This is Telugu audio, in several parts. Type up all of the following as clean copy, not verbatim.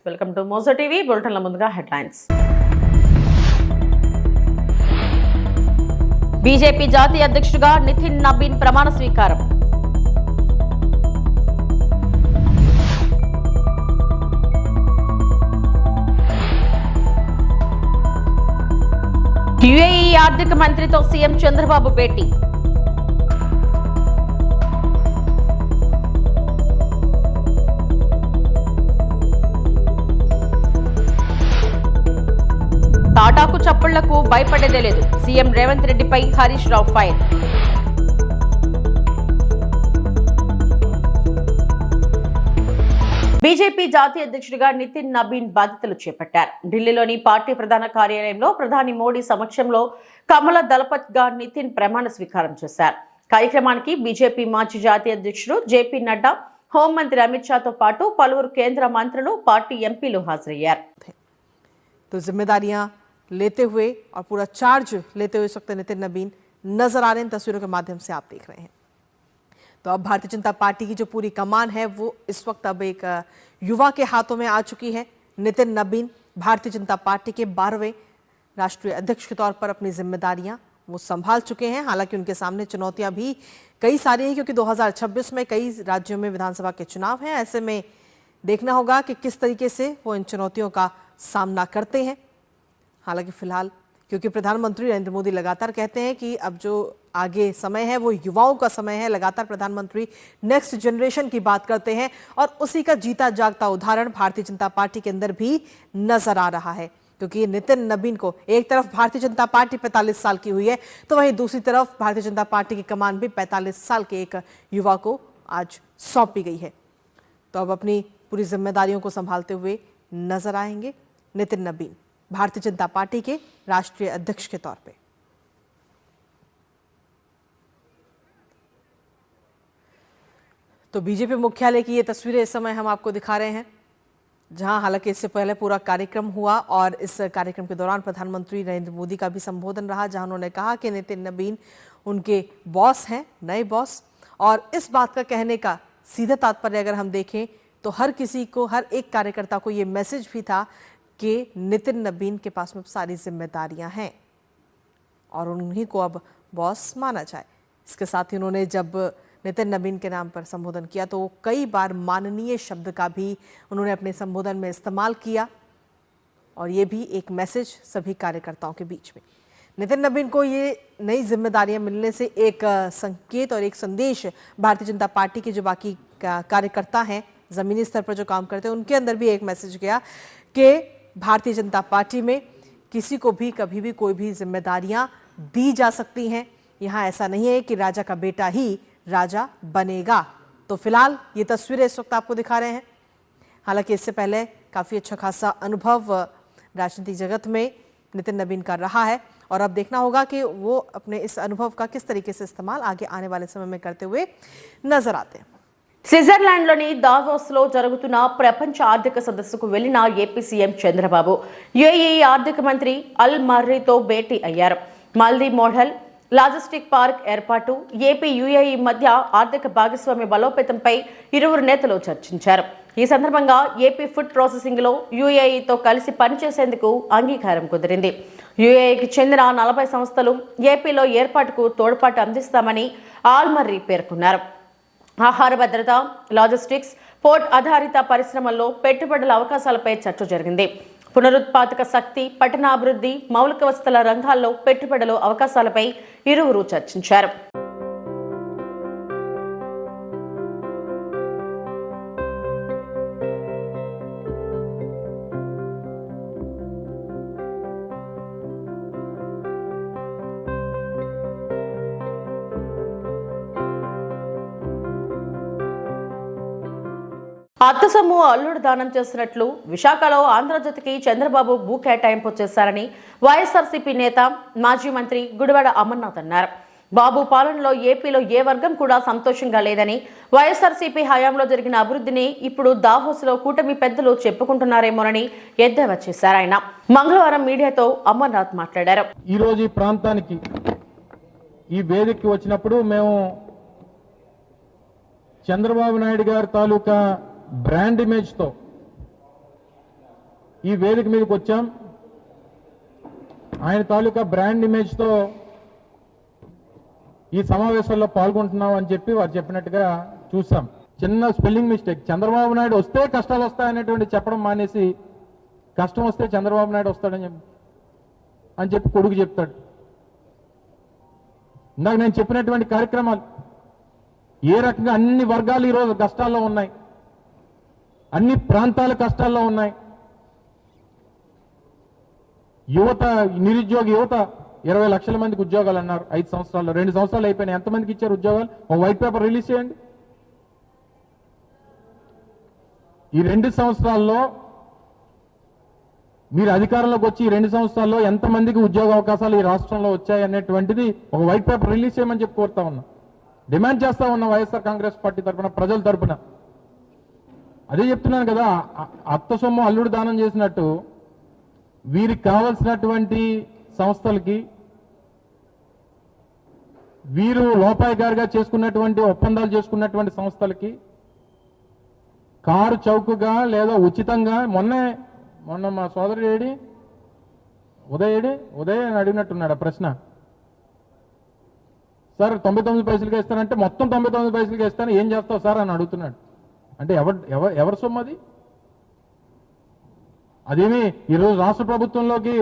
Welcome to Mojo TV. బులెటిన్ల ముందుగా హెడ్లైన్స్. బీజేపీ జాతీయ అధ్యక్షుడిగా నితిన్ నబీన్ ప్రమాణ స్వీకారం. యుఏఈ ఆర్థిక మంత్రితో సీఎం చంద్రబాబు భేటీ. టాటాకు చప్పుళ్లకు భయపడేదే లేదు. సీఎం రేవంత్ రెడ్డిపై హరీష్ రావు ఫైర్. బీజేపీ జాతీయ అధ్యక్షుడిగా నితిన్ నబీన్ బాధ్యతలు చేపట్టారు. ఢిల్లీలోని పార్టీ ప్రధాన కార్యాలయంలో ప్రధాని మోడీ సమక్షంలో కమల దళపత్ గా నితిన్ ప్రమాణ స్వీకారం చేశారు. కార్యక్రమానికి బీజేపీ మాజీ జాతీయ అధ్యక్షుడు జేపీ నడ్డా, హోంమంత్రి అమిత్ షాతో పాటు పలువురు కేంద్ర మంత్రులు, పార్టీ ఎంపీలు హాజరయ్యారు. तो जिम्मेदारियां लेते हुए और पूरा चार्ज लेते हुए इस वक्त नितिन नबीन नजर आ रहे हैं। तस्वीरों के माध्यम से आप देख रहे हैं। तो अब भारतीय जनता पार्टी की जो पूरी कमान है वो इस वक्त अब एक युवा के हाथों में आ चुकी है। नितिन नबीन भारतीय जनता पार्टी के 12वें राष्ट्रीय अध्यक्ष के तौर पर अपनी जिम्मेदारियां वो संभाल चुके हैं। हालांकि उनके सामने चुनौतियां भी कई सारी हैं, क्योंकि 2026 में कई राज्यों में विधानसभा के चुनाव हैं। ऐसे में देखना होगा कि किस तरीके से वो इन चुनौतियों का सामना करते हैं। हालांकि फिलहाल क्योंकि प्रधानमंत्री नरेंद्र मोदी लगातार कहते हैं कि अब जो आगे समय है वो युवाओं का समय है, लगातार प्रधानमंत्री नेक्स्ट जनरेशन की बात करते हैं और उसी का जीता जागता उदाहरण भारतीय जनता पार्टी के अंदर भी नजर आ रहा है। क्योंकि नितिन नबीन को एक तरफ भारतीय जनता पार्टी 45 साल की हुई है, तो वहीं दूसरी तरफ भारतीय जनता पार्टी की कमान भी 45 साल के एक युवा को आज सौंपी गई है। तो अब अपनी पूरी जिम्मेदारियों को संभालते हुए नजर आएंगे नितिन नबीन भारतीय जनता पार्टी के राष्ट्रीय अध्यक्ष के तौर पे। तो बीजेपी मुख्यालय की ये तस्वीरें इस समय हम आपको दिखा रहे हैं, जहां हालांकि इससे पहले पूरा कार्यक्रम हुआ और इस कार्यक्रम के दौरान प्रधानमंत्री नरेंद्र मोदी का भी संबोधन रहा, जहां उन्होंने कहा कि नितिन नबीन उनके बॉस हैं, नए बॉस। और इस बात का कहने का सीधा तात्पर्य अगर हम देखें तो हर किसी को, हर एक कार्यकर्ता को ये मैसेज भी था कि नितिन नबीन के पास में सारी जिम्मेदारियां हैं और उन्हीं को अब बॉस माना जाए। इसके साथ ही उन्होंने जब नितिन नबीन के नाम पर संबोधन किया तो कई बार माननीय शब्द का भी उन्होंने अपने संबोधन में इस्तेमाल किया और ये भी एक मैसेज सभी कार्यकर्ताओं के बीच में। नितिन नबीन को ये नई जिम्मेदारियां मिलने से एक संकेत और एक संदेश भारतीय जनता पार्टी के जो बाकी कार्यकर्ता हैं, जमीनी स्तर पर जो काम करते हैं, उनके अंदर भी एक मैसेज गया कि भारतीय जनता पार्टी में किसी को भी कभी भी कोई भी जिम्मेदारियां दी जा सकती हैं। यहाँ ऐसा नहीं है कि राजा का बेटा ही राजा बनेगा। तो फिलहाल ये तस्वीरें इस वक्त आपको दिखा रहे हैं। हालांकि इससे पहले काफ़ी अच्छा खासा अनुभव राजनीतिक जगत में नितिन नबीन का रहा है और अब देखना होगा कि वो अपने इस अनुभव का किस तरीके से इस्तेमाल आगे आने वाले समय में करते हुए नजर आते हैं। స్విట్జర్లాండ్లోని దావోస్లో జరుగుతున్న ప్రపంచ ఆర్థిక సదస్సుకు వెళ్లిన ఏపీ సీఎం చంద్రబాబు యుఏఈ ఆర్థిక మంత్రి అల్ మర్రీతో భేటీ అయ్యారు. మాల్దీ మోడల్ లాజిస్టిక్ పార్క్ ఏర్పాటు, ఏపీ యుఏఈ మధ్య ఆర్థిక భాగస్వామ్య బలోపేతంపై ఇరువురు నేతలు చర్చించారు. ఈ సందర్భంగా ఏపీ ఫుడ్ ప్రాసెసింగ్ లో యుఏఈతో కలిసి పనిచేసేందుకు అంగీకారం కుదిరింది. యుఏఈకి చెందిన 40 సంస్థలు ఏపీలో ఏర్పాటుకు తోడ్పాటు అందిస్తామని అల్ మర్రీ పేర్కొన్నారు. ఆహార భద్రత, లాజిస్టిక్స్, పోర్ట్ ఆధారిత పరిశ్రమల్లో పెట్టుబడుల అవకాశాలపై చర్చ జరిగింది. పునరుత్పాదక శక్తి, పట్టణాభివృద్ధి, మౌలిక వసతుల రంగాల్లో పెట్టుబడుల అవకాశాలపై ఇరువురు చర్చించారు. అత్తసొమ్ము అల్లుడు దానం చేసినట్లు విశాఖలో ఆంధ్రజ్యోతికి చంద్రబాబు భూ కేటాయింపు చేశారని వైఎస్ఆర్సీపీ నేత, మాజీ మంత్రి గుడివాడ అమర్నాథ్ అన్నారు. బాబు పాలనలో ఏపీలో ఏ వర్గం కూడా సంతోషంగా లేదని, వైఎస్ఆర్సీపీ హయాంలో జరిగిన అభివృద్ధిని ఇప్పుడు దావోస్లో కూటమి పెద్దలు చెప్పుకుంటున్నారేమోనని ఎద్దేవా చేశారు. ఆయన మంగళవారం మీడియాతో అమర్నాథ్ మాట్లాడారు. ఈ రోజు ఈ ప్రాంతానికి ఈ వేదికకి వచ్చినప్పుడు మేము చంద్రబాబు నాయుడు గారి తాలూకా బ్రాండ్ ఇమేజ్ తో ఈ వేదిక మీదకి వచ్చాం. ఆయన తాలూకా బ్రాండ్ ఇమేజ్తో ఈ సమావేశాల్లో పాల్గొంటున్నాం అని చెప్పి వారు చెప్పినట్టుగా చూసాం. చిన్న స్పెల్లింగ్ మిస్టేక్. చంద్రబాబు నాయుడు వస్తే కష్టాలు వస్తాయనేటువంటి చెప్పడం మానేసి కష్టం వస్తే చంద్రబాబు నాయుడు వస్తాడని చెప్పి కొడుకు చెప్తాడు. ఇందాక నేను చెప్పినటువంటి కార్యక్రమాలు ఏ రకంగా అన్ని వర్గాలు ఈరోజు కష్టాల్లో ఉన్నాయి, అన్ని ప్రాంతాల కష్టాల్లో ఉన్నాయి. యువత, నిరుద్యోగ యువత 20 లక్షల మందికి ఉద్యోగాలు అన్నారు 5 సంవత్సరాల్లో. 2 సంవత్సరాలు అయిపోయినాయి. ఎంతమందికి ఇచ్చారు ఉద్యోగాలు? ఒక వైట్ పేపర్ రిలీజ్ చేయండి. ఈ 2 సంవత్సరాల్లో మీరు అధికారంలోకి వచ్చి ఈ 2 సంవత్సరాల్లో ఎంతమందికి ఉద్యోగ అవకాశాలు ఈ రాష్ట్రంలో వచ్చాయి అనేటువంటిది ఒక వైట్ పేపర్ రిలీజ్ చేయమని చెప్పి కోరుతా ఉన్నా, డిమాండ్ చేస్తా ఉన్నా వైఎస్ఆర్ కాంగ్రెస్ పార్టీ తరఫున, ప్రజల తరఫున. అదే చెప్తున్నాను కదా, అత్త సొమ్ము అల్లుడు దానం చేసినట్టు వీరికి కావలసినటువంటి సంస్థలకి, వీరు లోపాయికారిగా చేసుకున్నటువంటి ఒప్పందాలు చేసుకున్నటువంటి సంస్థలకి కారు చౌకగా లేదా ఉచితంగా మొన్న మా సోదరుడు ఉదయ్ అని అడిగినట్టున్నాడు ఆ ప్రశ్న. సార్ 99 పైసలకి ఇస్తానంటే మొత్తం 99 పైసలకి ఇస్తాను, ఏం చేస్తావు సార్ అని అడుగుతున్నాడు. అంటే ఎవరి సొమ్ము అది? అదేమి ఈరోజు రాష్ట్ర ప్రభుత్వంలోకి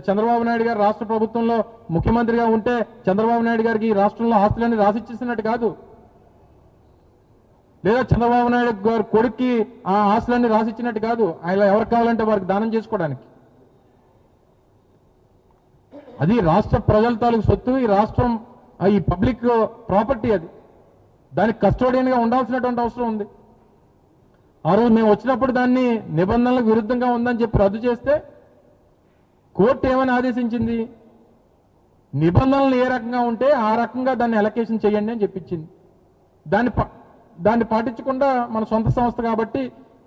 చంద్రబాబు నాయుడు గారు రాష్ట్ర ప్రభుత్వంలో ముఖ్యమంత్రిగా ఉంటే చంద్రబాబు నాయుడు గారికి ఈ రాష్ట్రంలో ఆస్తులన్నీ రాసిచ్చేసినట్టు కాదు, లేదా చంద్రబాబు నాయుడు గారి కొడుక్కి ఆ ఆస్తులన్నీ రాసిచ్చినట్టు కాదు. ఆయన ఎవరికి కావాలంటే వారికి దానం చేసుకోవడానికి. అది రాష్ట్ర ప్రజల తాలూకు సొత్తు. ఈ రాష్ట్రం ఈ పబ్లిక్ ప్రాపర్టీ. అది దానికి కస్టోడియన్గా ఉండాల్సినటువంటి అవసరం ఉంది. ఆ రోజు మేము వచ్చినప్పుడు దాన్ని నిబంధనలకు విరుద్ధంగా ఉందని చెప్పి రద్దు చేస్తే కోర్టు ఏమని ఆదేశించింది? నిబంధనలు ఏ రకంగా ఉంటే ఆ రకంగా దాన్ని అలొకేషన్ చేయండి అని చెప్పించింది. దాన్ని పాటించకుండా మన సొంత సంస్థ కాబట్టి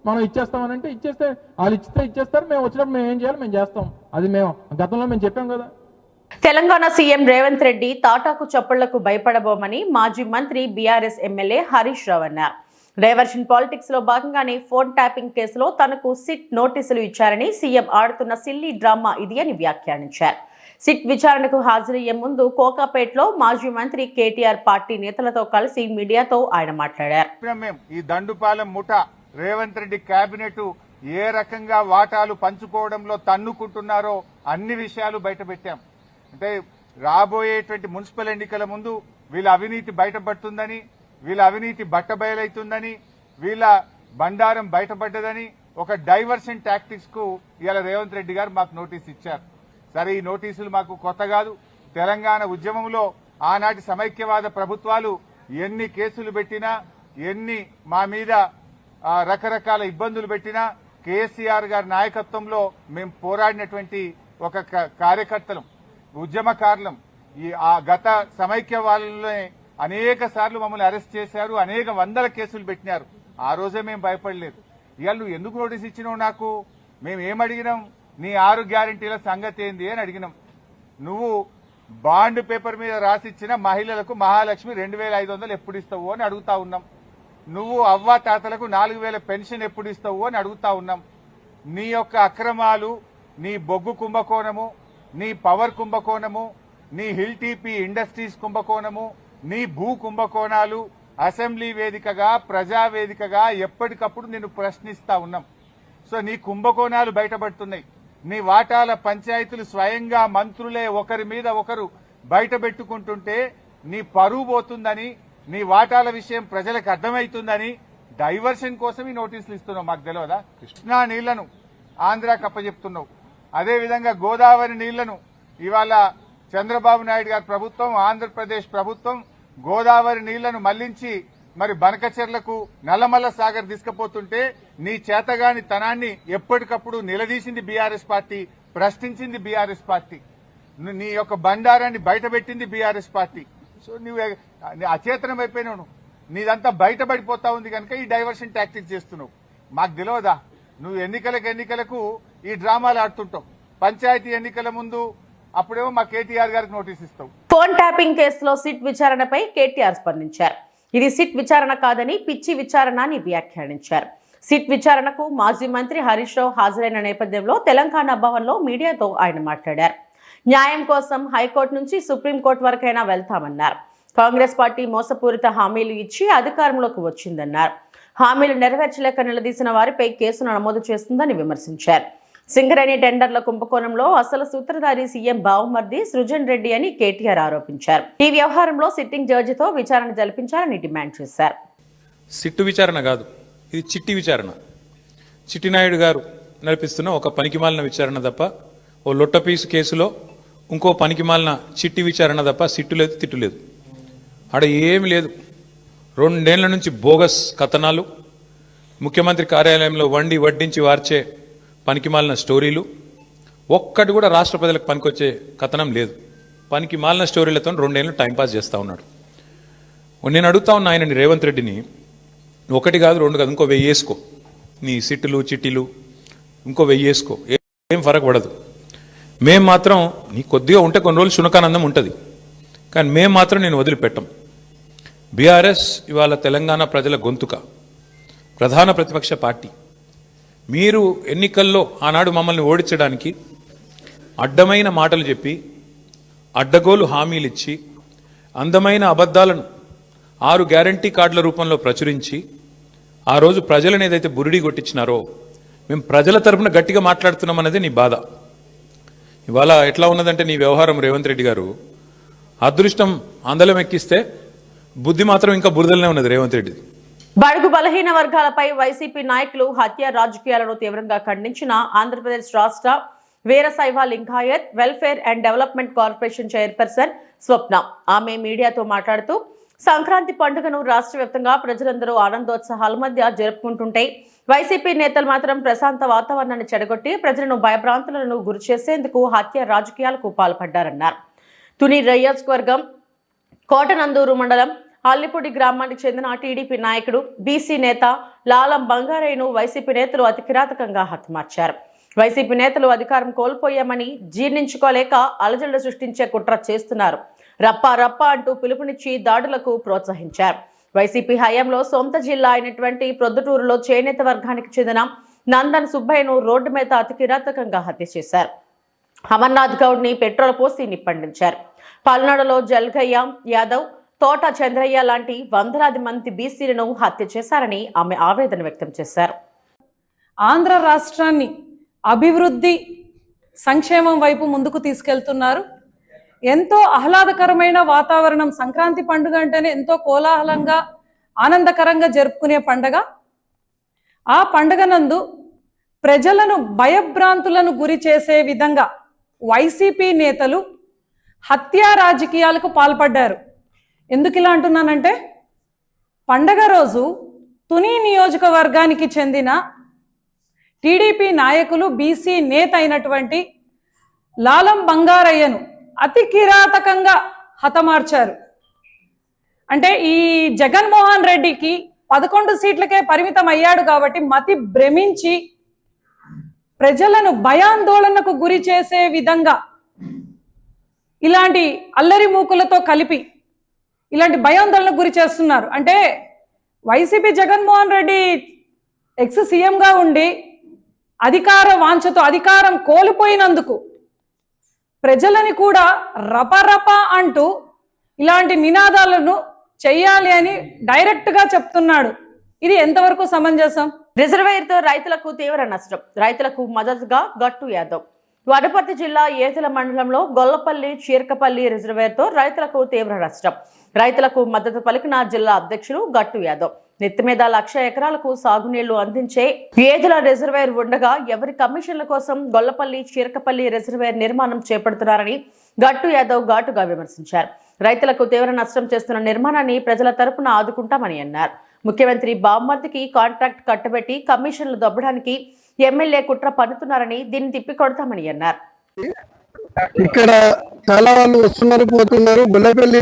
మనం ఇచ్చేస్తామనంటే ఇచ్చేస్తే వాళ్ళు ఇచ్చేస్తారు, మేము వచ్చినప్పుడు మేము ఏం చేయాలి మేము చేస్తాం. అది మేము గతంలో మేము చెప్పాం కదా. తెలంగాణ సీఎం రేవంత్ రెడ్డి తాటాకు చప్పుళ్లకు భయపడబోమని మాజీ మంత్రి బీఆర్ఎస్ ఎమ్మెల్యే హరీష్ రావు అన్నారు. డైవర్షన్ పాలిటిక్స్ లో భాగంగానే ఫోన్ ట్యాపింగ్ కేసులో తనకు సిట్ నోటీసులు ఇచ్చారని, సీఎం ఆడుతున్న సిల్లీ డ్రామా ఇది అని వ్యాఖ్యానించారు. సిట్ విచారణకు హాజరయ్యే ముందు కోకాపేటలో మాజీ మంత్రి కేటీఆర్ పార్టీ నేతలతో కలిసి మీడియాతో ఆయన మాట్లాడారు. ఈ దండుపాలెం ముఠా రేవంత్ రెడ్డి కేబినెట్ ఏ రకంగా వాటాలు పంచుకోవడంలో తన్నుకుంటున్నారో అన్ని విషయాలు బయటపెట్టాం. అంటే రాబోయేటువంటి మున్సిపల్ ఎన్నికల ముందు వీళ్ళ అవినీతి బయటపడుతుందని, వీళ్ళ అవినీతి బట్టబయలైతుందని, వీళ్ళ బండారం బయటపడ్డదని ఒక డైవర్షన్ టాక్టిక్స్ కు ఇవాళ రేవంత్ రెడ్డి గారు మాకు నోటీస్ ఇచ్చారు. సరే, ఈ నోటీసులు మాకు కొత్త కాదు. తెలంగాణ ఉద్యమంలో ఆనాటి సమైక్యవాద ప్రభుత్వాలు ఎన్ని కేసులు పెట్టినా, ఎన్ని మా మీద రకరకాల ఇబ్బందులు పెట్టినా కేసీఆర్ గారి నాయకత్వంలో మేము పోరాడినటువంటి ఒక కార్యకర్తలం, ఉద్యమకారులం. ఆ గత సమైక్యవాదంలోనే అనేక సార్లు మమ్మల్ని అరెస్ట్ చేశారు, అనేక వందల కేసులు పెట్టినారు. ఆ రోజే మేము భయపడలేదు. ఇవాళ నువ్వు ఎందుకు నోటీస్ ఇచ్చినావు నాకు? మేము ఏమడిగినాం? నీ 6 గ్యారెంటీల సంగతి ఏంది అని అడిగినాం. నువ్వు బాండ్ పేపర్ మీద రాసిచ్చిన మహిళలకు మహాలక్ష్మి 2500 ఎప్పుడు ఇస్తావు అని అడుగుతా ఉన్నాం. నువ్వు అవ్వా తాతలకు 4000 పెన్షన్ ఎప్పుడు ఇస్తావు అని అడుగుతా ఉన్నాం. నీ యొక్క అక్రమాలు, నీ బొగ్గు కుంభకోణము, నీ పవర్ కుంభకోణము, నీ హిల్ టీపీ ఇండస్ట్రీస్ కుంభకోణము, నీ భూ కుంభకోణాలు అసెంబ్లీ వేదికగా, ప్రజా వేదికగా ఎప్పటికప్పుడు నిన్ను ప్రశ్నిస్తా ఉన్నాం. సో నీ కుంభకోణాలు బయటపడుతున్నాయి. నీ వాటాల పంచాయతీలు స్వయంగా మంత్రులే ఒకరి మీద ఒకరు బయట పెట్టుకుంటుంటే నీ పరువు పోతుందని, నీ వాటాల విషయం ప్రజలకు అర్థమవుతుందని డైవర్షన్ కోసం ఈ నోటీసులు ఇస్తున్నావు. మాకు తెలియదా? కృష్ణా నీళ్లను ఆంధ్రాకి అప్పచెప్తున్నావు. అదేవిధంగా గోదావరి నీళ్లను ఇవాళ చంద్రబాబు నాయుడు గారి ప్రభుత్వం, ఆంధ్రప్రదేశ్ ప్రభుత్వం గోదావరి నీళ్లను మళ్లించి మరి బనకచెర్లకు, నల్లమల్ల సాగర్ తీసుకుపోతుంటే నీ చేతగాని తనాన్ని ఎప్పటికప్పుడు నిలదీసింది బీఆర్ఎస్ పార్టీ, ప్రశ్నించింది బీఆర్ఎస్ పార్టీ. నీ యొక్క బండారాన్ని బయటపెట్టింది బీఆర్ఎస్ పార్టీ. సో నువ్వు అచేతనం అయిపోయినావు. నీదంతా బయటపడిపోతా ఉంది కనుక ఈ డైవర్షన్ టాక్టిక్స్ చేస్తున్నావు. మాకు తెలియదా? నువ్వు ఎన్నికలకు ఈ డ్రామాలు ఆడుతుంటావు. పంచాయతీ ఎన్నికల ముందు అప్పుడేమో మా కేటీఆర్ గారికి నోటీస్ ఇస్తావు. ఫోన్ ట్యాపింగ్ కేసులో సిట్ విచారణపై కేటీఆర్ స్పందించారు. ఇది సిట్ విచారణ కాదని పిచ్చి విచారణ అని వ్యాఖ్యానించారు. సిట్ విచారణకు మాజీ మంత్రి హరీష్ రావు హాజరైన నేపథ్యంలో తెలంగాణ భవన్లో మీడియాతో ఆయన మాట్లాడారు. న్యాయం కోసం హైకోర్టు నుంచి సుప్రీంకోర్టు వరకైనా వెళ్తామన్నారు. కాంగ్రెస్ పార్టీ మోసపూరిత హామీలు ఇచ్చి అధికారంలోకి వచ్చిందన్నారు. హామీలు నెరవేర్చలేక నిలదీసిన వారిపై కేసును నమోదు చేస్తుందని విమర్శించారు. సింగరేణి టెండర్ల కుంభకోణంలో అసలు సూత్రధారి సీఎం బావమర్ది సృజన్ రెడ్డి అని కేటీఆర్ ఆరోపించారు. ఈ వ్యవహారంలో సిట్టింగ్ జడ్జితో విచారణ జరిపించాలని డిమాండ్ చేశారు. సిట్టు విచారణ కాదు, ఇది చిట్టి విచారణ. చిట్టినాయుడు గారు నడిపిస్తున్న ఒక పనికిమాలిన విచారణ తప్ప, ఓ లొట్టపీసు కేసులో ఇంకో పనికిమాలిన చిట్టి విచారణ తప్ప సిట్టు లేదు, తిట్టు లేదు. ఆడ ఏమి లేదు. 2 ఏళ్ల నుంచి బోగస్ కథనాలు, ముఖ్యమంత్రి కార్యాలయంలో వడ్డించి వార్చే పనికిమాలిన స్టోరీలు, ఒక్కటి కూడా రాష్ట్ర ప్రజలకు పనికొచ్చే కథనం లేదు. పనికిమాలిన స్టోరీలతో 2 ఏళ్ళు టైంపాస్ చేస్తూ ఉన్నాడు. నేను అడుగుతా ఉన్నా ఆయనని, రేవంత్ రెడ్డిని, 1 కాదు 2 కాదు, ఇంకో 1000 వేసుకో. నీ సిట్టులు చిట్టీలు ఇంకో 1000 వేసుకో, ఏం ఫరక్ పడదు. మేము మాత్రం నీ కొద్దిగా ఉంటే కొన్ని రోజులు శునకానందం ఉంటుంది, కానీ మేము మాత్రం నేను వదిలిపెట్టం. బీఆర్ఎస్ ఇవాళ తెలంగాణ ప్రజల గొంతుక, ప్రధాన ప్రతిపక్ష పార్టీ. మీరు ఎన్నికల్లో ఆనాడు మమ్మల్ని ఓడించడానికి అడ్డమైన మాటలు చెప్పి, అడ్డగోలు హామీలు ఇచ్చి, అందమైన అబద్ధాలను 6 గ్యారంటీ కార్డుల రూపంలో ప్రచురించి ఆ రోజు ప్రజలను ఏదైతే బురిడి కొట్టించినారో, మేము ప్రజల తరపున గట్టిగా మాట్లాడుతున్నాం అన్నది నీ బాధ. ఇవాళ ఎట్లా ఉన్నదంటే నీ వ్యవహారం, రేవంత్ రెడ్డి గారు, అదృష్టం అందలం ఎక్కిస్తే బుద్ధి మాత్రం ఇంకా బురదలనే ఉన్నది రేవంత్ రెడ్డి. బడుగు బలహీన వర్గాలపై వైసీపీ నాయకులు హత్య రాజకీయాలను తీవ్రంగా ఖండించిన ఆంధ్రప్రదేశ్ రాష్ట్ర Veerashaiva Lingayat welfare and development corporation chairperson Swapna. ఆమె మీడియాతో మాట్లాడుతూ, సంక్రాంతి పండుగను రాష్ట్ర వ్యాప్తంగా ప్రజలందరూ ఆనందోత్సాహాల మధ్య జరుపుకుంటుంటే వైసీపీ నేతలు మాత్రం ప్రశాంత వాతావరణాన్ని చెడగొట్టి ప్రజలను భయభ్రాంతులను గురి చేసేందుకు హత్య రాజకీయాలకు పాల్పడ్డారన్నారు. తుని నియోజకవర్గం కోటనందూరు మండలం అల్లిపూడి గ్రామానికి చెందిన టీడీపీ నాయకుడు బీసీ నేత లాలం బంగారయ్యను వైసీపీ నేతలు అతి కిరాతకంగా హతమార్చారు. వైసీపీ నేతలు అధికారం కోల్పోయామని జీర్ణించుకోలేక అలజడులు సృష్టించే కుట్ర చేస్తున్నారు. రప్ప రప్ప అంటూ పిలుపునిచ్చి దాడులకు ప్రోత్సహించారు. వైసీపీ హయాంలో సొంత జిల్లా అయినటువంటి ప్రొద్దుటూరులో చేనేత వర్గానికి చెందిన నందన్ సుబ్బయ్యను రోడ్డు మీద అతి కిరాతకంగా హత్య చేశారు. అమర్నాథ్ గౌడ్ని పెట్రోల్ పోసి నిప్పండించారు. పల్నాడులో జల్గయ్య యాదవ్, తోట చంద్రయ్య లాంటి వందలాది మంది బీసీలను హత్య చేశారని ఆమె ఆవేదన వ్యక్తం చేశారు. ఆంధ్ర రాష్ట్రాన్ని అభివృద్ధి సంక్షేమం వైపు ముందుకు తీసుకెళ్తున్నారు. ఎంతో ఆహ్లాదకరమైన వాతావరణం, సంక్రాంతి పండుగ అంటేనే ఎంతో కోలాహలంగా ఆనందకరంగా జరుపుకునే పండుగ. ఆ పండుగ నందు ప్రజలను భయభ్రాంతులను గురి చేసే విధంగా వైసీపీ నేతలు హత్యా రాజకీయాలకు పాల్పడ్డారు. ఎందుకు ఇలా అంటున్నానంటే, పండగ రోజు తుని నియోజకవర్గానికి చెందిన టీడీపీ నాయకులు బీసీ నేత అయినటువంటి లాలం బంగారయ్యను అతి కిరాతకంగా హతమార్చారు. అంటే ఈ జగన్మోహన్ రెడ్డికి 11 సీట్లకే పరిమితం అయ్యాడు కాబట్టి మతి భ్రమించి ప్రజలను భయాందోళనకు గురి చేసే విధంగా ఇలాంటి అల్లరి మూకులతో కలిపి ఇలాంటి భయాందోళనకు గురి చేస్తున్నారు. అంటే వైసీపీ జగన్మోహన్ రెడ్డి ఎక్స్ సీఎంగా ఉండి అధికార వాంఛతో అధికారం కోల్పోయినందుకు ప్రజలని కూడా రపరప అంటూ ఇలాంటి నినాదాలను చెయ్యాలి అని డైరెక్ట్గా చెప్తున్నాడు. ఇది ఎంతవరకు సమంజసం? రిజర్వాయర్తో రైతులకు తీవ్ర నష్టం. రైతులకు మద్దతుగా గట్టు యాదవ్. వనపర్తి జిల్లా ఏతుల మండలంలో గొల్లపల్లి చీరకపల్లి రిజర్వాయర్తో రైతులకు తీవ్ర నష్టం. రైతులకు మద్దతు పలికిన జిల్లా అధ్యక్షుడు గట్టు యాదవ్. నెత్తి మీద 1,00,000 ఎకరాలకు సాగునీళ్లు అందించే ఏదుల రిజర్వాయర్ ఉండగా ఎవరి కమిషన్ల కోసం గొల్లపల్లి చీరకపల్లి రిజర్వాయర్ నిర్మాణం చేపడుతున్నారని గట్టు యాదవ్ ఘాటుగా విమర్శించారు. రైతులకు తీవ్ర నష్టం చేస్తున్న నిర్మాణాన్ని ప్రజల తరపున ఆదుకుంటామని అన్నారు. ముఖ్యమంత్రి బామ్మర్దికి కాంట్రాక్ట్ కట్టబెట్టి కమిషన్లు దొబ్బడానికి ఎమ్మెల్యే కుట్ర పన్నుతున్నారని దీన్ని తిప్పికొడతామని అన్నారు. ఇక్కడ చాలా వాళ్ళు వస్తున్నారు, పోతున్నారు. గుల్లపల్లి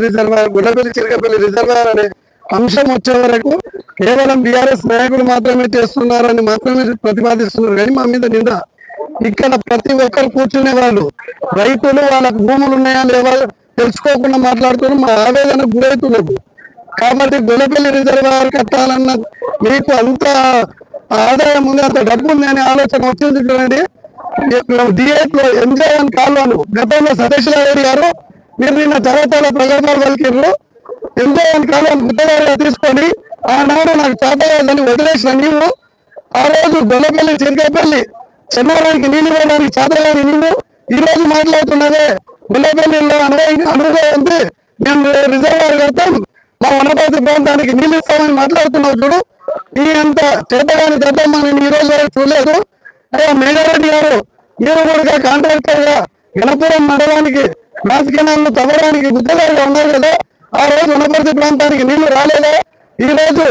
చిరకపల్లి రిజర్వాయర్ అనే అంశం వచ్చే వరకు కేవలం బీఆర్ఎస్ నాయకులు మాత్రమే చేస్తున్నారని మాత్రమే ప్రతిపాదిస్తున్నారు. కానీ మా మీద నింద. ఇక్కడ ప్రతి ఒక్కరు కూర్చునే వాళ్ళు రైతులు వాళ్ళకు భూములు ఉన్నాయా లేవా తెలుసుకోకుండా మాట్లాడుతున్నారు. మా ఆవేదన గురవుతున్నారు. కాబట్టి గుల్లపల్లి రిజర్వాయర్ కట్టాలన్న మీకు అంత ఆ ఆదాయం ఉంది, అంత డబ్బు ఉంది అనే ఆలోచన వచ్చింది. చూడండి, D8 లో MJ1 కాలువను గతంలో సతీష్ రెడ్డి గారు మీరు నిన్న చరతాల ప్రగల్భాలు పలికిర్రు. MJ1 కాలువను గుత్తగారిగా తీసుకొని ఆనాడు నాకు చేతని వదిలేసిన నీవు ఆ రోజు గొల్లపల్లి చిరకపల్లి చెన్నారానికి నీళ్ళు ఇవ్వడానికి చేతగాని నీవు ఈ రోజు మాట్లాడుతున్నదే గొల్లపల్లిలో అనుభవం ఉంది, మేము రిజర్వాయర్ కడతాం, మా వనపర్తి ప్రాంతానికి నీళ్ళు ఇస్తామని మాట్లాడుతున్నావు. చూడు, ఈ అంత చేతగాని దద్దమ్మ నేను ఈ రోజు వరకు చూడలేదు. అయ్యా మేఘారెడ్డి గారు, మీరు కూడా కాంట్రాక్టర్ గా గణపురం మండలానికి రాజకీయాలను తవ్వడానికి గుత్తగారిగా ఉన్నారు కదా, ఆ రోజు వనపర్తి ప్రాంతానికి నీళ్లు రాలేదా? ఈ రోజు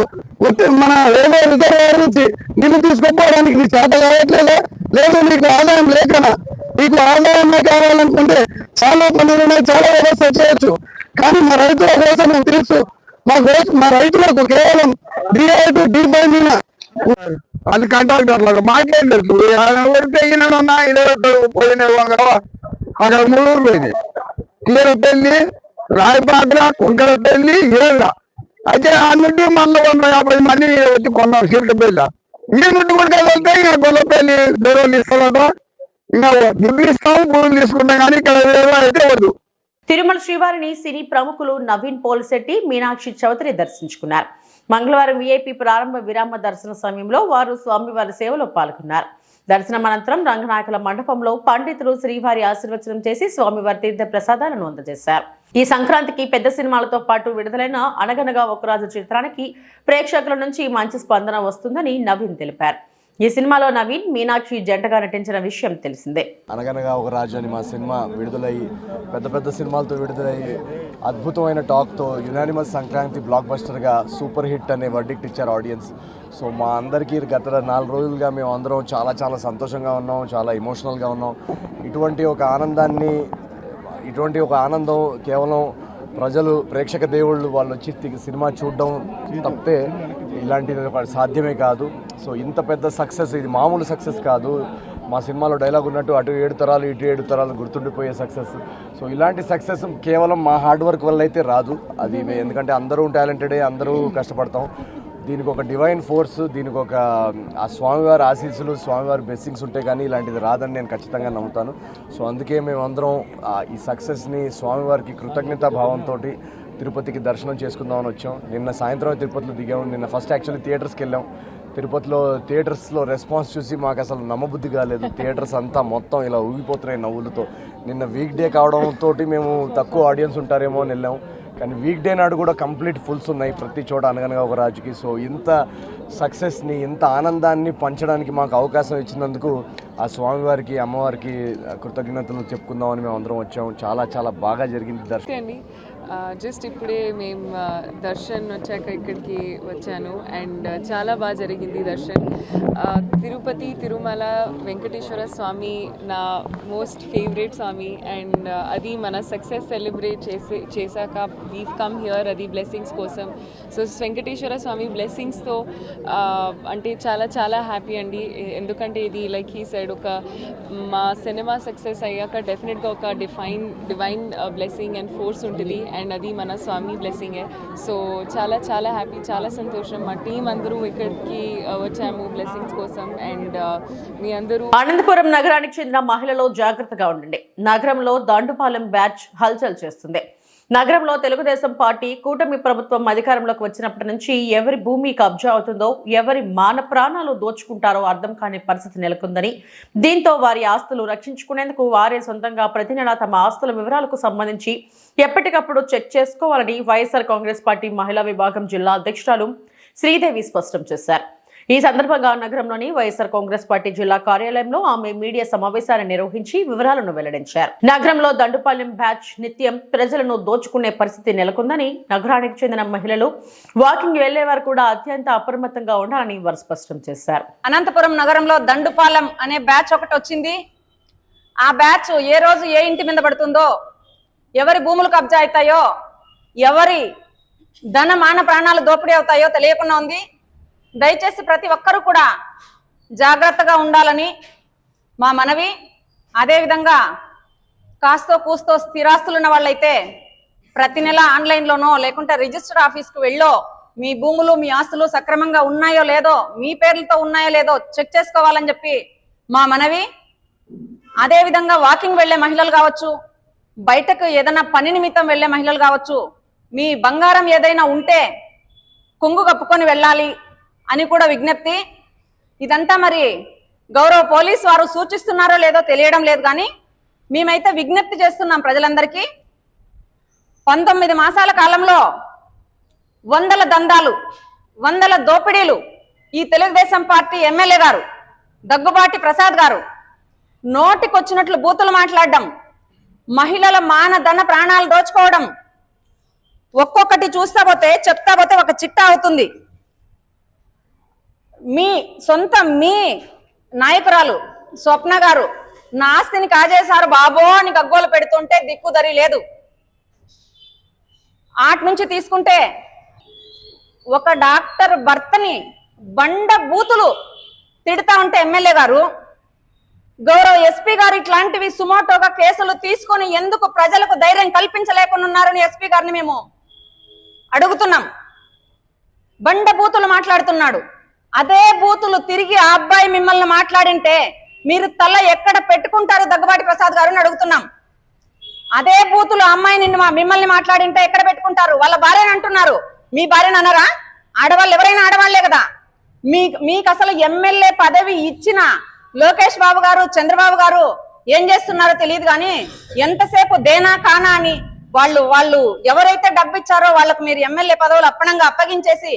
మన రైల్వే రిజర్వాయర్ నుంచి నీళ్లు తీసుకుపోవడానికి నీకు చేత కావట్లేదా? లేదు నీకు ఆదాయం లేకనా? నీకు ఆదాయమే కావాలనుకుంటే చాలా పనులు ఉన్నాయి, చాలా వ్యవస్థ చేయొచ్చు. కానీ మా రైతుల కోసం మేము తెలుసు, మా రైతులకు కేవలం D8 D5 మీద అది కాంట్రాక్టర్లకు మాకేం తెలుసు. ఎవరితే పోయిన అక్కడ 3 ఊర్లు పోయినాయి, కీరపల్లి, రాయపాత్ర, కుంకరపల్లి, ఏళ్ళ. అయితే ఆ నుండి మళ్ళీ 150 మంది వచ్చి కొన్నాం కీరపల్లి. ఈ నుండి కూడా వెళ్తే ఇంకా గొల్లపల్లి దూరం ఇస్తారట, ఇంకా దుడ్లు ఇస్తాము, భూములు తీసుకుంటాం, కానీ ఇక్కడ అయితే వద్దు. తిరుమల శ్రీవారిని సినీ ప్రముఖులు నవీన్ పోలిశెట్టి, మీనాక్షి చౌదరి దర్శించుకున్నారు. మంగళవారం VIP ప్రారంభ విరామ దర్శన సమయంలో వారు స్వామివారి సేవలో పాల్గొన్నారు. దర్శనం అనంతరం రంగనాయకుల మండపంలో పండితులు శ్రీవారి ఆశీర్వచనం చేసి స్వామివారి తీర్థ ప్రసాదాలను అందజేశారు. ఈ సంక్రాంతికి పెద్ద సినిమాలతో పాటు విడుదలైన అనగనగా ఒక రాజు చిత్రానికి ప్రేక్షకుల నుంచి మంచి స్పందన వస్తుందని నవీన్ తెలిపారు. ఈ సినిమాలో నవీన్, మీనాక్షి జంటగా నటించిన విషయం తెలిసిందే. అనగనగా ఒక రాజు అని మా సినిమా విడుదలయ్యి పెద్ద సినిమాలతో విడుదలయ్యి అద్భుతమైన టాక్తో యునానిమస్ సంక్రాంతి బ్లాక్ బస్టర్గా సూపర్ హిట్ అనే వర్డిక్ట్ ఇచ్చారు ఆడియన్స్. సో మా అందరికీ గత 4 రోజులుగా మేము అందరం చాలా సంతోషంగా ఉన్నాం, చాలా ఎమోషనల్గా ఉన్నాం. ఇటువంటి ఒక ఆనందం కేవలం ప్రజలు, ప్రేక్షక దేవుళ్ళు వాళ్ళు వచ్చి సినిమా చూడడం తప్పితే ఇలాంటిది సాధ్యమే కాదు. సో ఇంత పెద్ద సక్సెస్, ఇది మామూలు సక్సెస్ కాదు. మా సినిమాలో డైలాగ్ ఉన్నట్టు అటు 7 తరాలు ఇటు 7 తరాలు గుర్తుండిపోయే సక్సెస్. సో ఇలాంటి సక్సెస్ కేవలం మా హార్డ్ వర్క్ వల్ల అయితే రాదు. అది ఎందుకంటే అందరూ టాలెంటెడే, అందరూ కష్టపడతాం. దీనికి ఒక డివైన్ ఫోర్స్, దీనికి ఒక ఆ స్వామివారి ఆశీస్సులు, స్వామివారి బ్లెస్సింగ్స్ ఉంటే కానీ ఇలాంటిది రాదని నేను ఖచ్చితంగా నమ్ముతాను. సో అందుకే మేమందరం ఈ సక్సెస్ని స్వామివారికి కృతజ్ఞతా భావంతో తిరుపతికి దర్శనం చేసుకుందామని వచ్చాం. నిన్న సాయంత్రం తిరుపతిలో దిగాము. నిన్న ఫస్ట్ యాక్చువల్లీ థియేటర్స్కి వెళ్ళాం. తిరుపతిలో థియేటర్స్లో రెస్పాన్స్ చూసి మాకు అసలు నమ్మబుద్ధి కాలేదు. థియేటర్స్ అంతా మొత్తం ఇలా ఊగిపోతున్నాయి నవ్వులతో. నిన్న వీక్ డే కావడంతో మేము తక్కువ ఆడియన్స్ ఉంటారేమో అని వెళ్ళాం, కానీ వీక్ డే నాడు కూడా కంప్లీట్ ఫుల్స్ ఉన్నాయి ప్రతి చోట అనగనగా ఒక రాజుకి. సో ఇంత సక్సెస్ని, ఇంత ఆనందాన్ని పంచడానికి మాకు అవకాశం ఇచ్చినందుకు ఆ స్వామివారికి, అమ్మవారికి కృతజ్ఞతలు చెప్పుకుందామని మేము అందరం వచ్చాము. చాలా బాగా జరిగింది దర్శనం. జస్ట్ ఇప్పుడే మేము దర్శన్ వచ్చాక ఇక్కడికి వచ్చాను అండ్ చాలా బాగా జరిగింది దర్శన్. తిరుపతి, తిరుమల వెంకటేశ్వర స్వామి నా మోస్ట్ ఫేవరెట్ స్వామి అండ్ అది మన సక్సెస్ సెలబ్రేట్ చేశాక వీవ్ కమ్ హియర్, అది బ్లెస్సింగ్స్ కోసం. సో వెంకటేశ్వర స్వామి బ్లెస్సింగ్స్తో అంటే చాలా హ్యాపీ అండి. ఎందుకంటే ఇది లైక్ హీ సైడ్ ఒక మా సినిమా సక్సెస్ అయ్యాక డెఫినెట్గా ఒక డివైన్ బ్లెస్సింగ్ అండ్ ఫోర్స్ ఉంటుంది అండ్ అది మన స్వామి బ్లెస్సింగే. సో చాలా హ్యాపీ, చాలా సంతోషం. మా టీం అందరూ ఇక్కడికి వచ్చాము బ్లెస్సింగ్స్ కోసం అండ్ మీ అందరూ. అనంతపురం నగరానికి చెందిన మహిళలు జాగ్రత్తగా ఉండండి. నగరంలో దండుపాలెం బ్యాచ్ హల్చల్ చేస్తుంది. నగరంలో తెలుగుదేశం పార్టీ కూటమి ప్రభుత్వం అధికారంలోకి వచ్చినప్పటి నుంచి ఎవరి భూమి కబ్జా అవుతుందో, ఎవరి మాన ప్రాణాలు దోచుకుంటారో అర్థం కాని పరిస్థితి నెలకొందని, దీంతో వారి ఆస్తులు రక్షించుకునేందుకు వారే సొంతంగా ప్రతి నెలా తమ ఆస్తుల వివరాలకు సంబంధించి ఎప్పటికప్పుడు చెక్ చేసుకోవాలని వైఎస్ఆర్ కాంగ్రెస్ పార్టీ మహిళా విభాగం జిల్లా అధ్యక్షురాలు శ్రీదేవి స్పష్టం చేశారు. ఈ సందర్భంగా నగరంలోని వైఎస్ఆర్ కాంగ్రెస్ పార్టీ జిల్లా కార్యాలయంలో ఆమె మీడియా సమావేశాన్ని నిర్వహించి వివరాలను వెల్లడించారు. నగరంలో దండుపాలెం బ్యాచ్ నిత్యం ప్రజలను దోచుకునే పరిస్థితి నెలకొందని, నగరానికి చెందిన మహిళలు వాకింగ్ వెళ్లే వారు కూడా అత్యంత అప్రమత్తంగా ఉండాలని వారు స్పష్టం చేశారు. అనంతపురం నగరంలో దండుపాలెం అనే బ్యాచ్ ఒకటి వచ్చింది. ఆ బ్యాచ్ ఏ రోజు ఏ ఇంటి మీద పడుతుందో, ఎవరి భూములు కబ్జా అవుతాయో, ఎవరి ధన మాన ప్రాణాలు దోపిడీ అవుతాయో తెలియకుండా ఉంది. దయచేసి ప్రతి ఒక్కరూ కూడా జాగ్రత్తగా ఉండాలని మా మనవి. అదేవిధంగా కాస్తో కూస్తో స్థిరాస్తులు ఉన్న వాళ్ళైతే ప్రతి నెల ఆన్లైన్లోనో లేకుంటే రిజిస్టర్ ఆఫీస్కి వెళ్ళో మీ భూములు మీ ఆస్తులు సక్రమంగా ఉన్నాయో లేదో, మీ పేర్లతో ఉన్నాయో లేదో చెక్ చేసుకోవాలని చెప్పి మా మనవి. అదేవిధంగా వాకింగ్ వెళ్లే మహిళలు కావచ్చు, బయటకు ఏదైనా పని నిమిత్తం వెళ్లే మహిళలు కావచ్చు, మీ బంగారం ఏదైనా ఉంటే కొంగు కప్పుకొని వెళ్ళాలి అని కూడా విజ్ఞప్తి. ఇదంతా మరి గౌరవ పోలీసు వారు సూచిస్తున్నారో లేదో తెలియడం లేదు, కానీ మేమైతే విజ్ఞప్తి చేస్తున్నాం ప్రజలందరికీ. 19 మాసాల కాలంలో 100 దందాలు, 100 దోపిడీలు ఈ తెలుగుదేశం పార్టీ ఎమ్మెల్యే గారు దగ్గుబాటి ప్రసాద్ గారు నోటికొచ్చినట్లు బూతులు మాట్లాడడం, మహిళల మానధన ప్రాణాలు దోచుకోవడం, ఒక్కొక్కటి చూస్తా పోతే చెప్తా పోతే ఒక చిట్టా అవుతుంది. మీ నాయకురాలు స్వప్న గారు నా ఆస్తిని కాజేశారు బాబో అని గగ్గోలు పెడుతుంటే దిక్కుదరి లేదు. ఆటి నుంచి తీసుకుంటే ఒక డాక్టర్ భర్తని బండ బూతులు తిడతా ఉంటే ఎమ్మెల్యే గారు, గౌరవ ఎస్పీ గారు ఇట్లాంటివి సుమోటోగా కేసులు తీసుకొని ఎందుకు ప్రజలకు ధైర్యం కల్పించలేకుండా ఉన్నారని ఎస్పీ గారిని మేము అడుగుతున్నాం. బండ బూతులు మాట్లాడుతున్నాడు. అదే బూతులు తిరిగి ఆ అబ్బాయి మిమ్మల్ని మాట్లాడింటే మీరు తల ఎక్కడ పెట్టుకుంటారు దగ్గుబాటి ప్రసాద్ గారు అని అడుగుతున్నాం. అదే బూతులు అమ్మాయి మిమ్మల్ని మాట్లాడింటే ఎక్కడ పెట్టుకుంటారు? వాళ్ళ భార్యని అంటున్నారు, మీ భార్యని అన్నారా? ఆడవాళ్ళు ఎవరైనా ఆడవాళ్లే కదా. మీకు అసలు ఎమ్మెల్యే పదవి ఇచ్చిన లోకేష్ బాబు గారు, చంద్రబాబు గారు ఏం చేస్తున్నారో తెలియదు, కానీ ఎంతసేపు దేనా కానా అని వాళ్ళు ఎవరైతే డబ్బు ఇచ్చారో వాళ్ళకు మీరు ఎమ్మెల్యే పదవులు అప్పనంగా అప్పగించేసి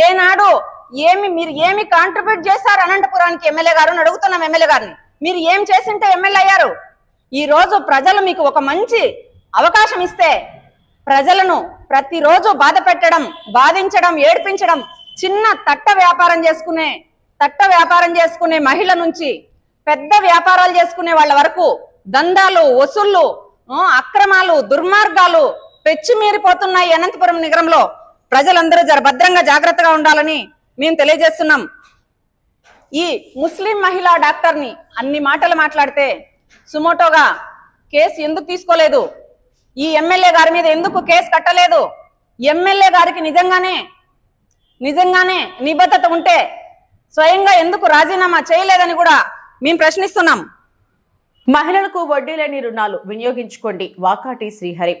ఏనాడు మీరు ఏమి కాంట్రిబ్యూట్ చేశారు అనంతపురానికి ఎమ్మెల్యే గారు అని అడుగుతున్నాం. ఎమ్మెల్యే గారిని మీరు ఏం చేసింటే ఎమ్మెల్యే అయ్యారు? ఈ రోజు ప్రజలు మీకు ఒక మంచి అవకాశం ఇస్తే ప్రజలను ప్రతిరోజు బాధ పెట్టడం, బాధించడం, ఏడ్పించడం, చిన్న తట్ట వ్యాపారం చేసుకునే మహిళ నుంచి పెద్ద వ్యాపారాలు చేసుకునే వాళ్ళ వరకు దందాలు, వసూళ్లు, అక్రమాలు, దుర్మార్గాలు పెచ్చిమీరిపోతున్నాయి అనంతపురం నగరంలో. ప్రజలందరూ భద్రంగా జాగ్రత్తగా ఉండాలని మేము తెలియజేస్తున్నాం. ఈ ముస్లిం మహిళా డాక్టర్ని అన్ని మాటలు మాట్లాడితే సుమోటోగా కేసు ఎందుకు తీసుకోలేదు? ఈ ఎమ్మెల్యే గారి మీద ఎందుకు కేసు కట్టలేదు? ఎమ్మెల్యే గారికి నిజంగానే నిబద్ధత ఉంటే స్వయంగా ఎందుకు రాజీనామా చేయలేదని కూడా మేము ప్రశ్నిస్తున్నాం. మహిళలకు వడ్డీ లేని రుణాలు వినియోగించుకోండి. వాకాటి శ్రీహరి.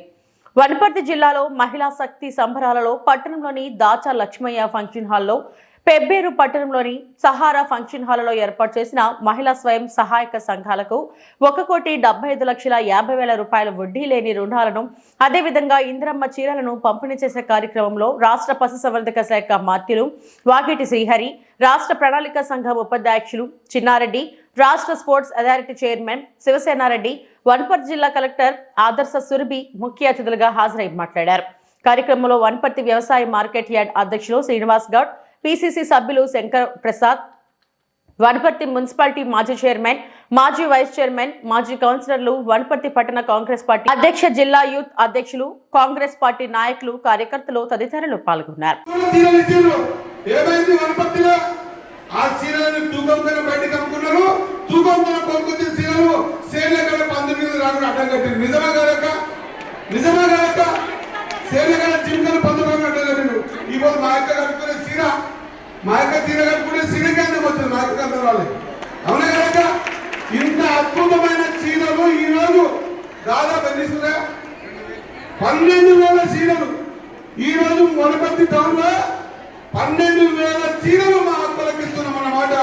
వనపర్తి జిల్లాలో మహిళా శక్తి సంబరాలలో పట్టణంలోని దాచా లక్ష్మయ్య ఫంక్షన్ హాల్లో, పెబ్బేరు పట్టణంలోని సహారా ఫంక్షన్ హాల్లో ఏర్పాటు చేసిన మహిళా స్వయం సహాయక సంఘాలకు 1,75,50,000 రూపాయల వడ్డీ లేని రుణాలను, అదేవిధంగా ఇంద్రమ్మ చీరలను పంపిణీ చేసే కార్యక్రమంలో రాష్ట్ర పశుసంవర్ధక శాఖ మంత్రులు వాకిటి శ్రీహరి, రాష్ట్ర ప్రణాళిక సంఘం ఉపాధ్యక్షులు చిన్నారెడ్డి, రాష్ట్ర sports authority chairman Shiva Sena Reddy, Wanaparthy జిల్లా కలెక్టర్ ఆదర్శ సురభి ముఖ్య అతిథులుగా హాజరై మాట్లాడారు. కార్యక్రమంలో వనపర్తి వ్యవసాయ మార్కెట్ యార్డ్ అధ్యక్షులు శ్రీనివాస్ గౌడ్, పిసిసి సభ్యులు శంకర్ ప్రసాద్, వనపర్తి మున్సిపాలిటీ మాజీ చైర్మన్, మాజీ వైస్ చైర్మన్, మాజీ కౌన్సిలర్లు, వనపర్తి పట్టణ కాంగ్రెస్ పార్టీ అధ్యక్ష, జిల్లా యూత్ అధ్యక్షులు, కాంగ్రెస్ పార్టీ నాయకులు, కార్యకర్తలు తదితరులు పాల్గొన్నారు. ఆ సీరలను తూకంతో బయటకు అమ్ముకున్నారు. తూకంతో కొనుక్కొచ్చిన సీరలు సేనగడ 19 రాను అడ్డం కట్టారు. నిజమా కాదక్క? సేనగడ జిమ్కలు 19 అడ్డం కట్టారు. ఈ రోజు మా యొక్క కట్టుకునే సీర, కట్టుకునే సీరకి అందం వచ్చింది, మా యొక్క అందం రాలేదు. అవునా కదక్క? ఇంత అద్భుతమైన చీరలు ఈ రోజు దాదాపు ఎన్నిస్తున్నా 12,000 చీరలు ఈ రోజు వనపర్తి టౌన్ లో 12,000 చీరలు మా అక్కలకు ఇస్తున్నాం అన్నమాట.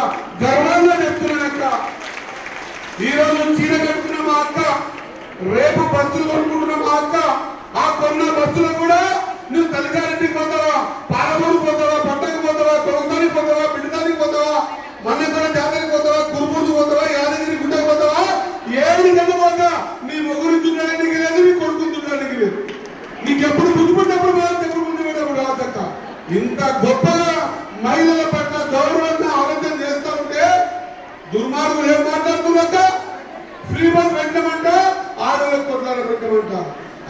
గర్వంగా చెప్తున్నానక్క. ఈ రోజు చీర కట్టుకున్న మా అక్క, రేపు బస్సులు కొనుక్కుంటున్న మా అక్క, ఆ కొన్న బస్సులు కూడా నువ్వు తల్లిగారింటికి పోతావా, పాలమూరు పోతావా, పట్టకు పోతావా, కొనుగోలు పోతావా, బిడ్డదానికి పోతావా, మన్నెకొండ జాతరకి పోతావా, కురుపూరు పోతావా, యాదగిరి గుట్టకు పోతావా, ఏడు గంటల పోతా నీ మొగురు దున్నడానికి లేదు, నీ కొడుకు దున్నడానికి లేదు. నీకెప్పుడు గుర్తుపడినప్పుడు ఎప్పుడు ముందు పెట్టినప్పుడు రావచ్చక్క. ఇంత గొప్పగా మహిళల పట్ల గౌరవంగా ఆలోచన చేస్తూ ఉంటే దుర్మార్గులు ఏం మాట్లాడుతున్నాక ఫ్రీ బస్ పెట్టమంట, ఆడవాళ్ళకి కొట్లాడ పెట్టమంట.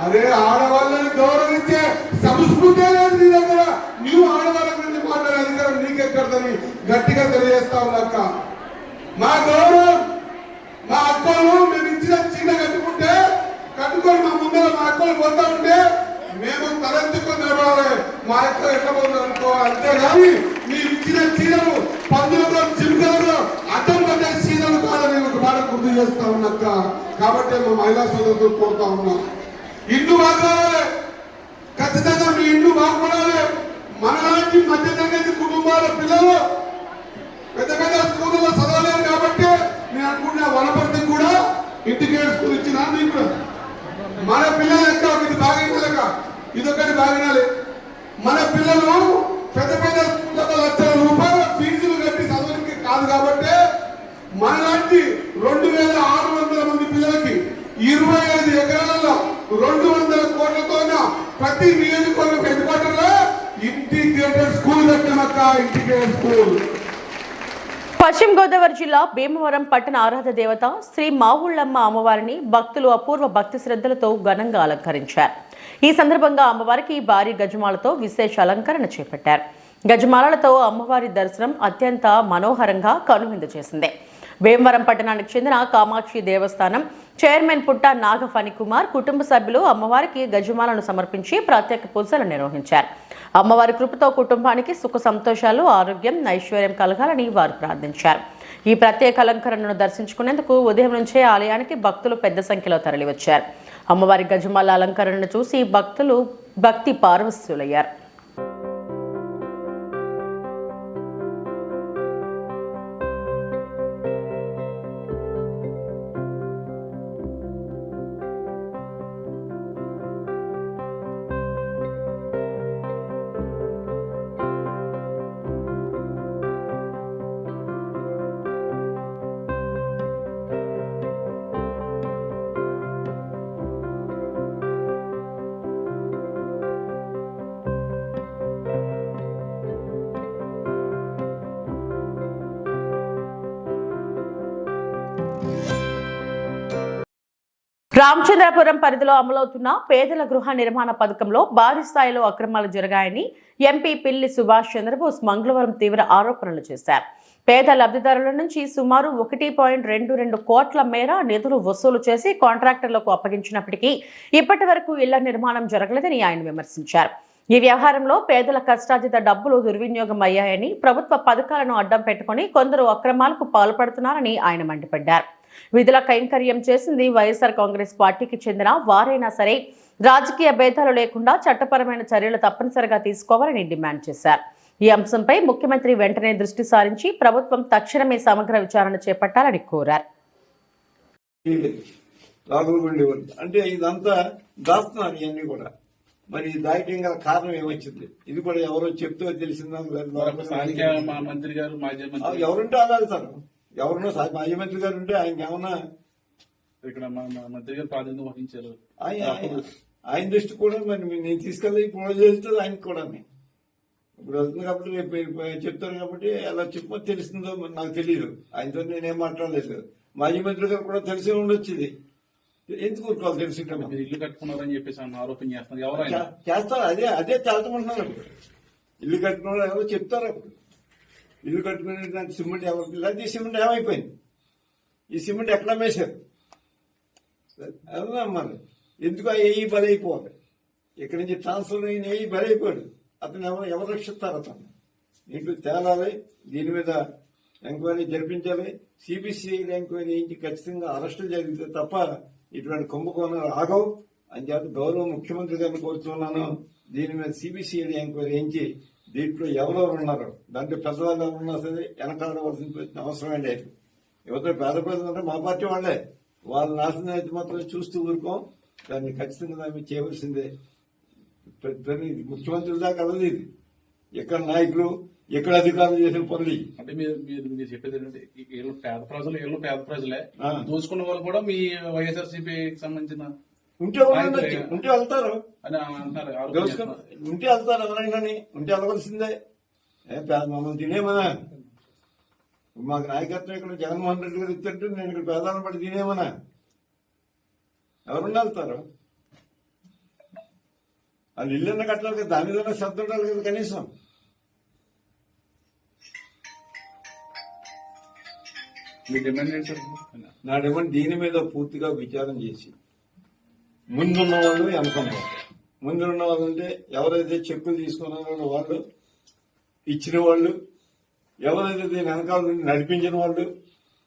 అరే ఆడవాళ్ళని గౌరవించే సంస్కృతే లేదు నీ దగ్గర. నువ్వు ఆడవాళ్ళ గురించి మాట్లాడే అధికారం నీకెక్కడదని గట్టిగా తెలియజేస్తా ఉన్నాక మా గౌరవం, మా అక్కలు మేము ఇచ్చిన చీర కట్టుకొని మా ముందర మా అక్కలు పోతా ఉంటే మేము తలెత్తుకొని నిలబడాలి. మా యొక్క ఎట్లా పోతుంది అనుకో. అంతేగాని మీరు ఇచ్చిన చీరలు పందులతో జింకలతో అడ్డం పడ్డే చీరలు కాదని ఒక మాట గుర్తు చేస్తా ఉన్నాక. కాబట్టి మా మహిళా సోదరులతో కోరుతా ఉన్నాం, ఇల్లు బాగుపడాలి, ఖచ్చితంగా మీ ఇల్లు బాగుపడాలి. మనలాంటి మధ్య తరగతి కుటుంబాల పిల్లలు పెద్ద పెద్ద స్కూళ్ళలో చదవలేరు కాబట్టి నేను అనుకుంటున్నా వనపర్తి కూడా ఇంటిగ్రేటెడ్ స్కూల్ ఇచ్చిన మీకు మన పిల్లల లెక్క ఇది బాగినాలక ఇదొకటి బాగినాలి. మన పిల్లలు పెద్ద పెద్ద స్కూళ్ళలో లక్షల రూపాయల ఫీజులు కట్టి చదవడానికి కాదు కాబట్టి మనలాంటి 2600 మంది పిల్లలకి 25 ఎకరాలలో 200 కోట్లతో ప్రతి నియోజకవర్గం హెడ్ క్వార్టర్ లో ఇంటిగ్రేటెడ్ స్కూల్ కట్టామక్క. Integrated school. పశ్చిమ గోదావరి జిల్లా భీమవరం పట్టణ ఆరాధ దేవత శ్రీ మావుళ్ళమ్మ అమ్మవారిని భక్తులు అపూర్వ భక్తి శ్రద్ధలతో ఘనంగా అలంకరించారు. ఈ సందర్భంగా అమ్మవారికి భారీ గజమాలతో విశేష అలంకరణ చేపట్టారు. గజమాలలతో అమ్మవారి దర్శనం అత్యంత మనోహరంగా కనువిందు చేసింది. భీమవరం పట్టణానికి చెందిన కామాక్షి దేవస్థానం చైర్మన్ పుట్ట నాగఫణికుమార్ కుటుంబ సభ్యులు అమ్మవారికి గజమాలను సమర్పించి ప్రత్యేక పూజలు నిర్వహించారు. అమ్మవారి కృపతో కుటుంబానికి సుఖ సంతోషాలు, ఆరోగ్యం, ఐశ్వర్యం కలగాలని వారు ప్రార్థించారు. ఈ ప్రత్యేక అలంకరణను దర్శించుకునేందుకు ఉదయం నుంచే ఆలయానికి భక్తులు పెద్ద సంఖ్యలో తరలివచ్చారు. అమ్మవారి గజమాల అలంకరణను చూసి భక్తులు భక్తి పారవశ్యులయ్యారు. రామచంద్రపురం పరిధిలో అమలవుతున్న పేదల గృహ నిర్మాణ పథకంలో భారీ స్థాయిలో అక్రమాలు జరిగాయని ఎంపీ పిల్లి సుభాష్ చంద్రబోస్ మంగళవారం తీవ్ర ఆరోపణలు చేశారు. పేద లబ్ధిదారుల నుంచి సుమారు 1.22 కోట్ల మేర నిధులు వసూలు చేసి కాంట్రాక్టర్లకు అప్పగించినప్పటికీ ఇప్పటి వరకు ఇళ్ల నిర్మాణం జరగలేదని ఆయన విమర్శించారు. ఈ వ్యవహారంలో పేదల కష్టార్జిత డబ్బులు దుర్వినియోగం అయ్యాయని, ప్రభుత్వ పథకాలను అడ్డం పెట్టుకుని కొందరు అక్రమాలకు పాల్పడుతున్నారని ఆయన మండిపడ్డారు. విధుల కైంకర్యం చేసింది వైఎస్ఆర్ కాంగ్రెస్ పార్టీకి చెందిన వారైనా సరే రాజకీయ భేదాలు లేకుండా చట్టపరమైన చర్యలు తప్పనిసరిగా తీసుకోవాలని డిమాండ్ చేశారు. ఈ అంశంపై ముఖ్యమంత్రి వెంటనే దృష్టి సారించి ప్రభుత్వం తక్షణమే సమగ్ర విచారణ చేపట్టాలని కోరారు. అంటే ఇదంతా దాస్తున్నారు ఇవన్నీ కూడా. మరి దాయటం గల కారణం ఏమొచ్చింది? ఇది కూడా ఎవరో చెప్తూ తెలిసిందా? మంత్రి గారు ఎవరుంటే అదాలుతారు. ఎవరున్నా మాజీ మంత్రి గారు ఉంటే ఆయనకి ఏమన్నా ఇక్కడ మంత్రి గారు ప్రాతినిధ్యం వహించారు. ఆయన దృష్టి కూడా మరి నేను తీసుకెళ్ళి ఇప్పుడు చేస్తుంది ఆయనకి కూడా. ఇప్పుడు వెళ్తుంది కాబట్టి రేపు చెప్తారు కాబట్టి అలా చెప్పో తెలుస్తుందో నాకు తెలియదు. ఆయనతో నేనేం మాట్లాడలేదు. మాజీ మంత్రి గారు కూడా తెలిసే ఉండొచ్చింది. ఎందుకు ఊరుకోవాలి? తెలిసి ఇల్లు కట్టుకున్నారని చెప్పేసి ఆరోపణ చేస్తున్నారు. ఎవరైనా చేస్తారు. అదే తేల్చమంటున్నారు. ఇల్లు కట్టుకున్న ఎవరో చెప్తారు. అప్పుడు ఇల్లు కట్టుకునే సిమెంట్ ఎవరు పిల్లలు ఈ సిమెంట్ ఏమైపోయింది? ఈ సిమెంట్ ఎక్కడ అమ్మేశారు? అమ్మాలి. ఎందుకు ఏ బలైపోవాలి? ఇక్కడి నుంచి ట్రాన్స్ఫర్ అయిన ఏ బలైపోయాడు. అతను ఎవరు రక్షిస్తారు? అతను ఇంట్లో తేలాలి. దీని మీద ఎంక్వైరీ జరిపించాలి. సిబిసిఐడి ఎంక్వైరీ చేయించి ఖచ్చితంగా అరెస్టులు జరిగితే తప్ప ఇటువంటి కుంభకోణాలు ఆగవు అని చెప్పి గౌరవ ముఖ్యమంత్రి గారిని కోరుతున్నాను. దీని మీద సిబిసిఐడి ఎంక్వైరీ చేయించి దీంట్లో ఎవరెవరు ఉన్నారు, దాంట్లో పెద్దవాళ్ళు ఎవరున్నా సరే వెనకాడవలసిన అవసరం లేదు. యువత పేద ప్రజలు అంటే మా పార్టీ వాళ్లే. వాళ్ళ నాశనం అయితే మాత్రం చూస్తూ ఊరుకోం. దాన్ని ఖచ్చితంగా దాన్ని చేయవలసిందే. ముఖ్యమంత్రి దాకా వెళ్ళదు ఇది. ఎక్కడ నాయకులు ఎక్కడ అధికారులు చేసిన పనులు. అంటే మీరు చెప్పేది ఏంటంటే వీళ్ళు పేద ప్రజలే దోచుకున్న వాళ్ళు కూడా మీ వైఎస్ఆర్సీపీకి సంబంధించిన ఉంటే వెళ్తారు అని అంటారు. ఉంటే వెళ్తారు. ఎవరైనా ఉంటే వెళ్ళవలసిందే. మమ్మల్ని తినేమనా? మాకు నాయకత్వం ఇక్కడ జగన్మోహన్ రెడ్డి గారు ఇస్తుంటే నేను ఇక్కడ పేదాలను పడి తినేమనా? ఎవరున్నా వెళ్తారు? వాళ్ళు ఇల్లు కట్టాలి కదా, దాని మీద శ్రద్ధ ఉండాలి కదా కనీసం. నా డిమాండ్ దీని మీద పూర్తిగా విచారం చేసి ముందున్న వాళ్ళు వెనకన్న వాళ్ళు ముందు ఉన్న వాళ్ళంటే ఎవరైతే చెక్కులు తీసుకున్నారో వాళ్ళు, ఇచ్చిన వాళ్ళు, ఎవరైతే దీని వెనకాల నుండి నడిపించిన వాళ్ళు,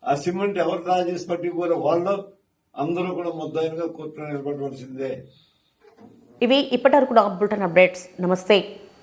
ఆ సిమెంట్ ఎవరు డ్రా చేసి పట్టుకుపోయారో వాళ్ళు అందరూ కూడా ముద్దాయిలుగా కోర్టులో నిలబడవలసిందే. ఇవి ఇప్పటివరకు బులెటిన్ అప్డేట్స్. నమస్తే.